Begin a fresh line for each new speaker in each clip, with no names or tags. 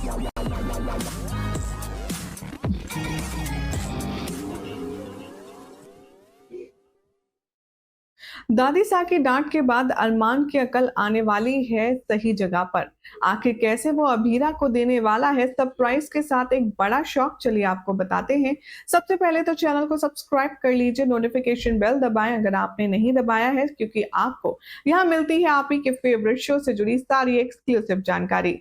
दादी सा की डांट के बाद अरमान की अकल आने वाली है सही जगह पर। आखिर कैसे वो अभीरा को देने वाला है सरप्राइज के साथ एक बड़ा शौक, चलिए आपको बताते हैं। सबसे पहले तो चैनल को सब्सक्राइब कर लीजिए, नोटिफिकेशन बेल दबाएं अगर आपने नहीं दबाया है, क्योंकि आपको यहाँ मिलती है आप ही के फेवरेट शो से जुड़ी सारी एक्सक्लूसिव जानकारी।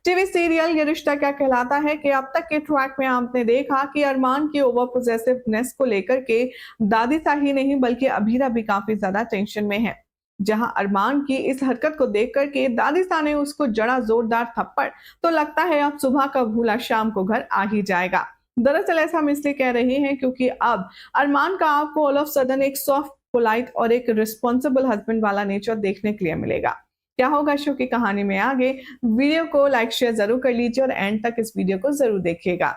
टीवी सीरियल ये रिश्ता क्या कहलाता है कि अब तक के ट्रैक में आपने देखा कि अरमान की ओवर पोजेसिवनेस को लेकर के दादी सा ही नहीं बल्कि अभीरा भी काफी ज्यादा टेंशन में है। जहां अरमान की इस हरकत को देख करके दादी सा ने उसको जड़ा जोरदार थप्पड़, तो लगता है अब सुबह का भूला शाम को घर आ ही जाएगा। दरअसल ऐसा हम इसलिए कह रहे हैं क्योंकि अब अरमान का आपको ऑल ऑफ सडन एक सॉफ्ट, पोलाइट और एक रिस्पॉन्सिबल हस्बैंड वाला नेचर देखने के लिए मिलेगा। क्या होगा शो की कहानी में आगे, वीडियो को लाइक शेयर जरूर कर लीजिए और एंड तक इस वीडियो को जरूर देखिएगा।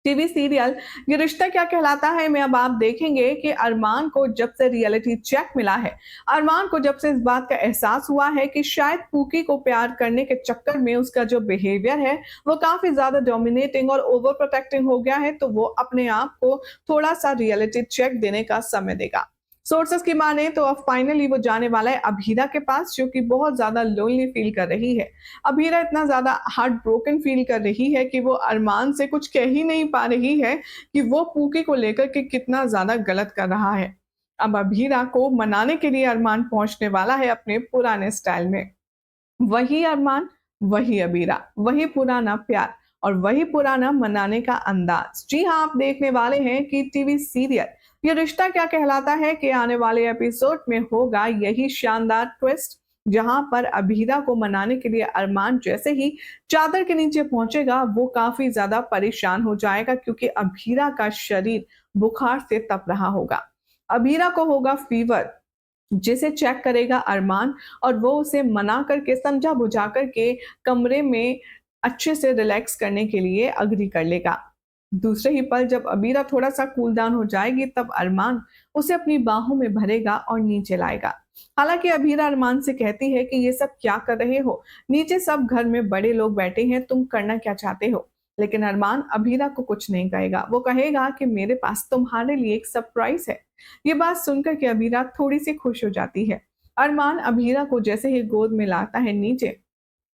टीवी सीरियल ये रिश्ता क्या कहलाता है में अब आप देखेंगे कि अरमान को जब से रियलिटी चेक मिला है, अरमान को जब से इस बात का एहसास हुआ है कि शायद पूकी को प्यार करने के चक्कर में उसका जो बिहेवियर है वो काफी ज्यादा डोमिनेटिंग और ओवर प्रोटेक्टिंग हो गया है, तो वो अपने आप को थोड़ा सा रियलिटी चेक देने का समय देगा। सोर्सेस की माने तो अब फाइनली वो जाने वाला है अभीरा के पास, जो कि बहुत ज्यादा लोनली फील कर रही है। अभीरा इतना ज्यादा हार्ट ब्रोकन फील कर रही है कि वो अरमान से कुछ कह ही नहीं पा रही है कि वो पूकी को लेकर के कितना ज्यादा गलत कर रहा है। अब अभीरा को मनाने के लिए अरमान पहुंचने वाला है अपने पुराने स्टाइल में। वही अरमान, वही अबीरा, वही पुराना प्यार और वही पुराना मनाने का अंदाज। जी हाँ, आप देखने वाले हैं कि टीवी सीरियल ये रिश्ता क्या कहलाता है कि आने वाले एपिसोड में होगा यही शानदार ट्विस्ट, जहां पर अबीरा को मनाने के लिए अरमान जैसे ही चादर के नीचे पहुंचेगा वो काफी ज्यादा परेशान हो जाएगा, क्योंकि अबीरा का शरीर बुखार से तप रहा होगा। अबीरा को होगा फीवर, जिसे चेक करेगा अरमान और वो उसे मना करके, समझा बुझा करके कमरे में अच्छे से रिलैक्स करने के लिए अग्री कर लेगा। दूसरे ही पल जब अबीरा थोड़ा सा कूल डाउन हो जाएगी तब अरमान उसे अपनी बाहों में भरेगा और नीचे लाएगा। हालांकि अबीरा अरमान से कहती है कि ये सब क्या कर रहे हो, नीचे सब घर में बड़े लोग बैठे हैं, तुम करना क्या चाहते हो। लेकिन अरमान अबीरा को कुछ नहीं कहेगा, वो कहेगा कि मेरे पास तुम्हारे लिए एक सरप्राइज है। ये बात सुनकर के अबीरा थोड़ी सी खुश हो जाती है। अरमान अबीरा को जैसे ही गोद में लाता है नीचे,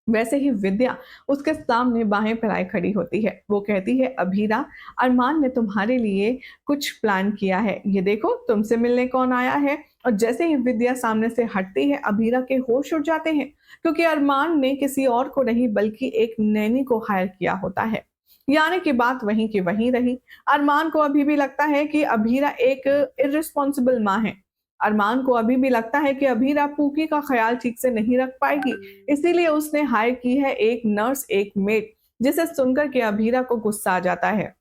वैसे ही विद्या उसके सामने बाहें फैलाए खड़ी होती है। वो कहती है, अबीरा, अरमान ने तुम्हारे लिए कुछ प्लान किया है, ये देखो तुमसे मिलने कौन आया है। और जैसे ही विद्या सामने से हटती है अबीरा के होश उड़ जाते हैं, क्योंकि अरमान ने किसी और को नहीं बल्कि एक नैनी को हायर किया होता है। यानी कि बात वहीं की वहीं रही। अरमान को अभी भी लगता है कि अबीरा एक इररिस्पॉन्सिबल माँ है। अरमान को अभी भी लगता है कि अबीरा पूकी का ख्याल ठीक से नहीं रख पाएगी, इसीलिए उसने हायर की है एक नर्स, एक मेड, जिसे सुनकर के अबीरा को गुस्सा आ जाता है।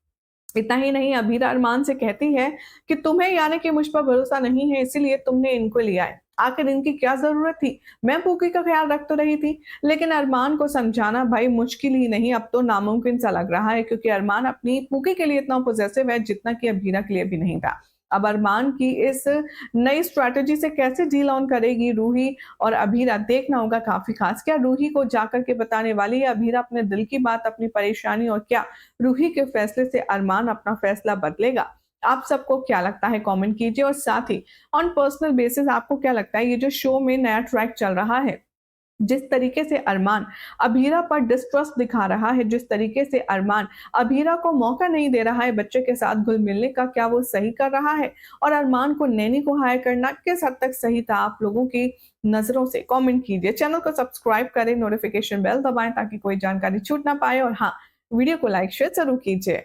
इतना ही नहीं, अबीरा अरमान से कहती है कि तुम्हें यानी कि मुझ पर भरोसा नहीं है, इसीलिए तुमने इनको लिया है। आखिर इनकी क्या जरूरत थी, मैं पूकी का ख्याल रख तो रही थी। लेकिन अरमान को समझाना भाई मुश्किल ही नहीं, अब तो नामुमकिन सा लग रहा है, क्योंकि अरमान अपनी पूकी के लिए इतना पॉजिटिव है जितना कि अबीरा के लिए भी नहीं था। अब अरमान की इस नई स्ट्रैटेजी से कैसे डील ऑन करेगी रूही और अबीरा, देखना होगा काफी खास। क्या रूही को जाकर के बताने वाली है अबीरा अपने दिल की बात, अपनी परेशानी, और क्या रूही के फैसले से अरमान अपना फैसला बदलेगा? आप सबको क्या लगता है कमेंट कीजिए, और साथ ही ऑन पर्सनल बेसिस आपको क्या लगता है ये जो शो में नया ट्रैक चल रहा है, जिस तरीके से अरमान अबीरा पर डिस्ट्रस्ट दिखा रहा है, जिस तरीके से अरमान अबीरा को मौका नहीं दे रहा है बच्चे के साथ घुल मिलने का, क्या वो सही कर रहा है? और अरमान को नैनी को हायर करना किस हद तक सही था, आप लोगों की नजरों से कमेंट कीजिए। चैनल को सब्सक्राइब करें, नोटिफिकेशन बेल दबाएं ताकि कोई जानकारी छूट ना पाए, और हाँ, वीडियो को लाइक शेयर जरूर कीजिए।